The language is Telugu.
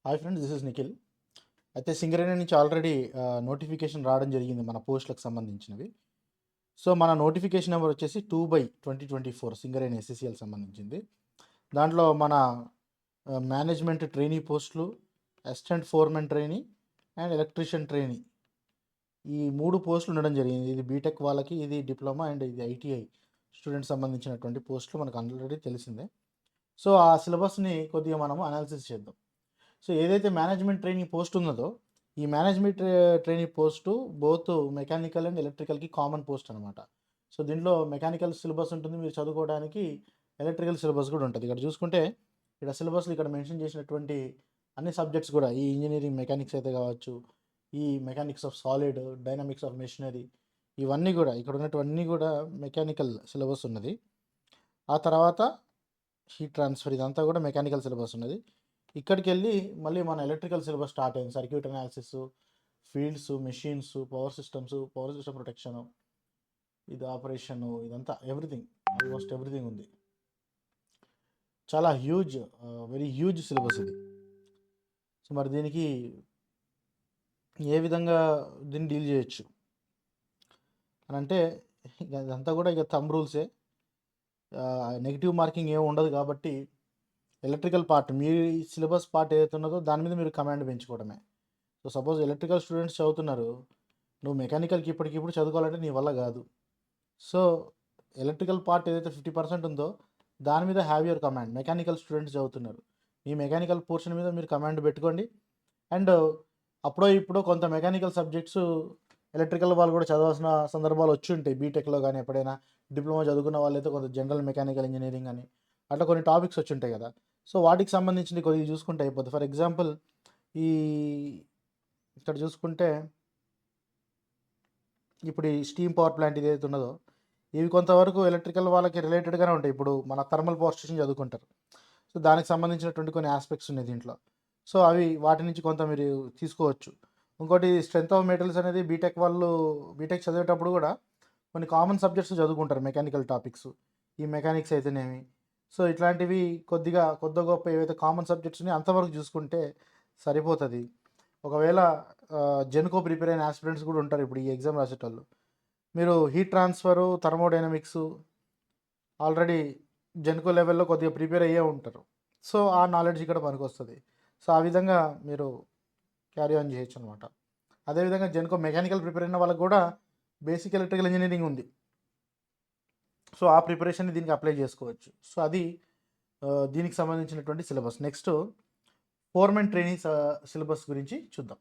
Hi friends, this is Nikhil. అయితే సింగరేణి నుంచి ఆల్రెడీ నోటిఫికేషన్ రావడం జరిగింది మన పోస్టులకు సంబంధించినవి. సో మన నోటిఫికేషన్ నెంబర్ వచ్చేసి 2/2024 సింగరేణి ఎస్ఎస్సిఎల్ సంబంధించింది. దాంట్లో మన మేనేజ్మెంట్ ట్రైనీ పోస్టులు, assistant foremen trainee and electrician trainee, ఈ 3 పోస్టులు ఉండడం జరిగింది. ఇది బీటెక్ వాళ్ళకి, ఇది డిప్లొమా అండ్ ఇది ఐటీఐ స్టూడెంట్స్ సంబంధించినటువంటి పోస్టులు మనకు ఆల్రెడీ తెలిసిందే. సో ఆ సిలబస్ని కొద్దిగా మనము అనాలిసిస్ చేద్దాం. సో ఏదైతే మేనేజ్మెంట్ ట్రైనింగ్ పోస్ట్ ఉన్నదో, ఈ management training post both mechanical and ఎలక్ట్రికల్కి కామన్ పోస్ట్ అనమాట. సో దీంట్లో మెకానికల్ సిలబస్ ఉంటుంది మీరు చదువుకోవడానికి, ఎలక్ట్రికల్ సిలబస్ కూడా ఉంటుంది. ఇక్కడ చూసుకుంటే ఇక్కడ సిలబస్లో ఇక్కడ మెన్షన్ చేసినటువంటి అన్ని సబ్జెక్ట్స్ కూడా, ఈ ఇంజనీరింగ్ మెకానిక్స్ అయితే కావచ్చు, ఈ mechanics of solid, dynamics of machinery, ఇవన్నీ కూడా ఇక్కడ ఉన్నటువన్నీ కూడా మెకానికల్ సిలబస్ ఉన్నది. ఆ తర్వాత హీట్ ట్రాన్స్ఫర్, ఇదంతా కూడా మెకానికల్ సిలబస్ ఉన్నది. ఇక్కడికి వెళ్ళి మళ్ళీ మన ఎలక్ట్రికల్ సిలబస్ స్టార్ట్ అయింది. Circuit analysis, fields, machines, power system protection, ఇది ఆపరేషను, ఇదంతా ఎవ్రీథింగ్, ఆల్మోస్ట్ ఎవ్రీథింగ్ ఉంది. చాలా హ్యూజ్, వెరీ హ్యూజ్ సిలబస్ ఇది. సో మరి దీనికి ఏ విధంగా దీన్ని డీల్ చేయొచ్చు అని అంటే, ఇదంతా కూడా ఇక థంబ్ రూల్సే, నెగిటివ్ మార్కింగ్ ఏమి ఉండదు. కాబట్టి ఎలక్ట్రికల్ పార్ట్, మీ సిలబస్ పార్ట్ ఏదైతే ఉన్నదో దాని మీద మీరు కమాండ్ పెంచుకోవడమే. సో సపోజ్ ఎలక్ట్రికల్ స్టూడెంట్స్ చదువుతున్నారు, నువ్వు మెకానికల్కి ఇప్పటికిప్పుడు చదువుకోవాలంటే నీ వల్ల కాదు. సో ఎలక్ట్రికల్ పార్ట్ ఏదైతే 50% ఉందో దాని మీద have your command. Mechanical students చదువుతున్నారు, మీ మెకానికల్ పోర్షన్ మీద మీరు కమాండ్ పెట్టుకోండి. అండ్ అప్పుడో ఇప్పుడో కొంత మెకానికల్ సబ్జెక్ట్స్ ఎలక్ట్రికల్ వాళ్ళు కూడా చదవాల్సిన సందర్భాలు వచ్చి ఉంటాయి. బీటెక్లో కానీ ఎప్పుడైనా డిప్లొమా చదువుకున్న వాళ్ళైతే కొంత జనరల్ మెకానికల్ ఇంజనీరింగ్ అని అట్లా కొన్ని టాపిక్స్ వచ్చి ఉంటాయి కదా. సో వాటికి సంబంధించి కొద్దిగా చూసుకుంటే అయిపోతుంది. ఫర్ ఎగ్జాంపుల్ ఈ ఇక్కడ చూసుకుంటే ఇప్పుడు ఈ స్టీమ్ పవర్ ప్లాంట్ ఏదైతే ఉన్నదో, ఇవి కొంతవరకు ఎలక్ట్రికల్ వాళ్ళకి రిలేటెడ్గానే ఉంటాయి. ఇప్పుడు మన థర్మల్ పవర్ స్టేషన్ చదువుకుంటారు, సో దానికి సంబంధించినటువంటి కొన్ని ఆస్పెక్ట్స్ ఉన్నాయి దీంట్లో. సో అవి వాటి నుంచి కొంత మీరు తీసుకోవచ్చు. ఇంకోటి స్ట్రెంత్ ఆఫ్ మెటీరియల్స్ అనేది బీటెక్ వాళ్ళు బీటెక్ చదివేటప్పుడు కూడా కొన్ని కామన్ సబ్జెక్ట్స్ చదువుకుంటారు, మెకానికల్ టాపిక్స్, ఈ మెకానిక్స్ అయితేనేమి. సో ఇట్లాంటివి కొద్దిగా కొద్ది గొప్ప ఏవైతే కామన్ సబ్జెక్ట్స్ ఉన్నాయో అంతవరకు చూసుకుంటే సరిపోతుంది. ఒకవేళ జెన్కో ప్రిపేర్ అయిన ఆస్పిరెంట్స్ కూడా ఉంటారు ఇప్పుడు ఈ ఎగ్జామ్ రాసేటోళ్ళు, మీరు heat transfer, thermodynamics already Genco లెవెల్లో కొద్దిగా ప్రిపేర్ అయ్యే ఉంటారు. సో ఆ నాలెడ్జ్ ఇక్కడ పనికి వస్తుంది. సో ఆ విధంగా మీరు క్యారీ ఆన్ చేయొచ్చు అనమాట. అదేవిధంగా జెన్కో మెకానికల్ ప్రిపేర్ అయిన వాళ్ళకి కూడా బేసిక్ ఎలక్ట్రికల్ ఇంజనీరింగ్ ఉంది. సో ఆ ప్రిపరేషన్ని దీనికి అప్లై చేసుకోవచ్చు. సో అది దీనికి సంబంధించినటువంటి syllabus. Next foremen training syllabus గురించి చూద్దాం.